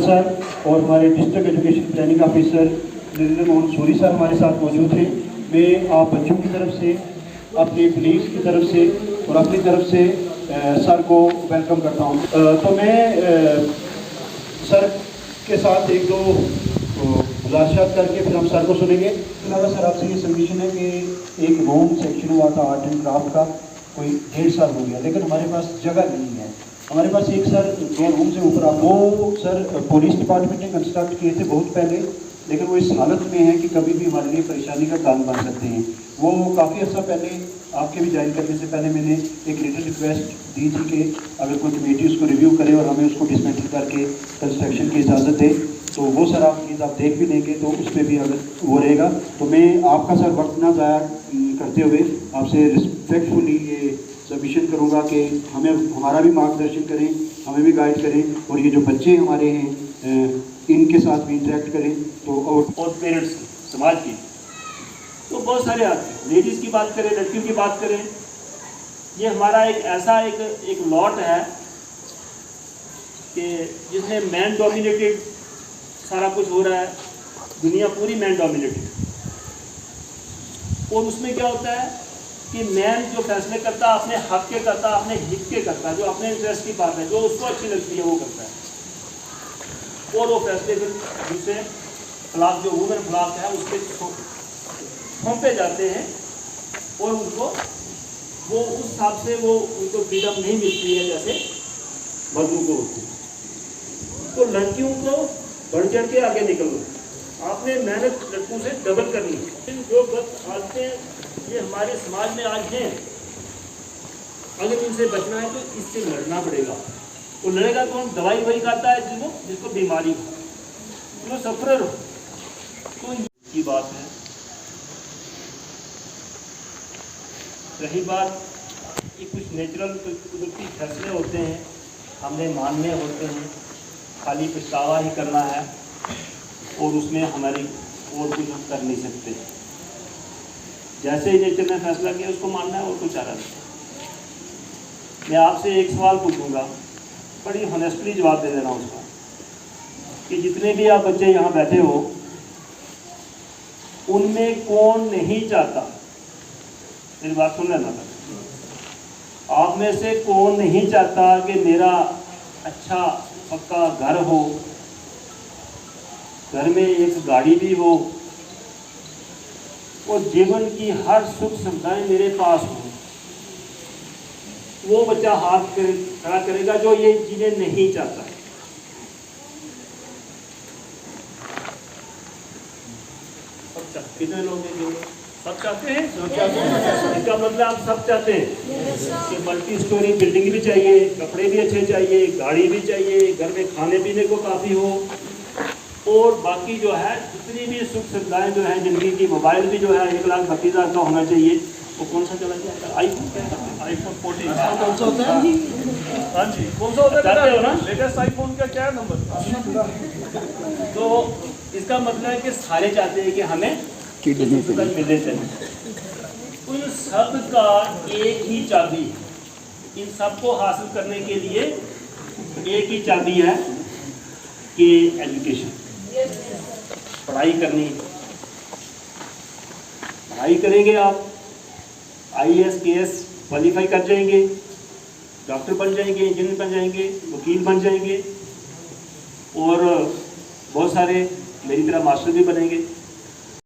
Sir और हमारे district education planning officer Narendra Mohan Suri sir हमारे साथ मौजूद थे। मैं आप बच्चों की तरफ से, अपनी पुलिस की तरफ से और अपनी तरफ से सर को वेलकम करता हूँ। तो मैं सर के साथ एक दो मुलाकात करके फिर हम सर को सुनेंगे। इसके अलावा सर आपसे ये सबमिशन है कि एक होम सेक्शन हुआ था आर्ट एंड क्राफ्ट का, कोई 1.5 साल हो गया, लेकिन हमारे पास जगह नहीं है। हमारे पास एक सर 2 रूम से ऊपर आप वो सर पुलिस डिपार्टमेंट ने कंस्ट्रक्ट किए थे बहुत पहले, लेकिन वो इस हालत में है कि कभी भी हमारे लिए परेशानी का कारण बन सकते हैं। वो काफ़ी अर्सा पहले आपके भी ज्वाइन करने से पहले मैंने एक रिटन रिक्वेस्ट दी थी कि अगर कोई कमेटी उसको रिव्यू करे और हमें उसको डिसमेंटल करके कंस्ट्रक्शन की इजाज़त दे, तो वो सर आप प्लीज़ आप देख भी लेंगे तो उस पर भी अगर वो रहेगा। तो मैं आपका सर वक्त ना ज़ाया करते हुए आपसे रिस्पेक्टफुली ये सबमिशन करूँगा कि हमें हमारा भी मार्गदर्शन करें, हमें भी गाइड करें और ये जो बच्चे हमारे हैं इनके साथ भी इंटरेक्ट करें। तो और पेरेंट्स की, समाज की तो बहुत सारे आते हैं। लेडीज़ की बात करें, लड़कियों की बात करें, ये हमारा एक ऐसा एक लॉट है कि जिसमें मैन डोमिनेटेड सारा कुछ हो रहा है, दुनिया पूरी मैन डोमिनेटेड। और उसमें क्या होता है कि मैन जो फैसले करता है अपने हक के करता है, अपने हित के करता है, जो अपने इंटरेस्ट की बात है, जो उसको अच्छी लगती है वो करता है। और वो फैसले फिर दूसरे खिलाफ, जो वुमेन खिलाफ है, उसके सौंपे जाते हैं और उनको वो उस हिसाब से वो उनको फ्रीडम नहीं मिलती है जैसे मर्दों को होती है। तो लड़कियों को बढ़ चढ़ के आगे निकलो, आपने मेहनत लड़कों से डबल करनी है। जो गलत हालतें ये हमारे समाज में आज हैं, अगर इनसे बचना है तो इससे लड़ना पड़ेगा। वो लड़ेगा कौन? दवाई वही खाता है जिसको बीमारी हो, जो सफर हो। तो ये बात है। रही बात कि कुछ नेचुरल कुदरती फैसले होते हैं, हमने मानने होते हैं, खाली पछतावा ही करना है और उसमें हमारी और कुछ कर नहीं सकते। जैसे ही नेचर ने फैसला किया उसको मानना है और कुछ चारा नहीं। मैं आपसे एक सवाल पूछूंगा, बड़ी हॉनेस्टली जवाब दे देना उसका, कि जितने भी आप बच्चे यहाँ बैठे हो उनमें कौन नहीं चाहता, मेरी बात सुन लेना था, आप में से कौन नहीं चाहता कि मेरा अच्छा पक्का घर हो, घर में एक गाड़ी भी हो और जीवन की हर सुख सुविधाएं मेरे पास हो? वो बच्चा हाथ खड़ा करेगा जो ये चीजें नहीं चाहता है। कितने लोग हैं जो सब चाहते हैं? इसका मतलब आप सब चाहते हैं कि मल्टी स्टोरी बिल्डिंग भी चाहिए, कपड़े भी अच्छे चाहिए, गाड़ी भी चाहिए, घर में खाने पीने को काफ़ी हो, और बाकी जो है जितनी भी सुख सुविधाएं जो है जिंदगी की, मोबाइल भी जो है 1,32,000 का होना चाहिए। वो कौन सा चला जाएगा? आईफोन, क्या आईफोन 14 कौन सा होता है? हाँ जी, कौन सा होता है? चाहते हो ना लेटेस्ट आईफोन का क्या नंबर? तो इसका मतलब है कि सारे चाहते हैं कि हमें मिलने चाहिए। उन सब का एक ही चाबी, इन सबको हासिल करने के लिए एक ही चाबी है कि एजुकेशन, पढ़ाई करनी। पढ़ाई करेंगे आप, IAS KS क्वालिफाई कर जाएंगे, डॉक्टर बन जाएंगे, इंजीनियर बन जाएंगे, वकील बन जाएंगे और बहुत सारे मेरी तरह मास्टर भी बनेंगे।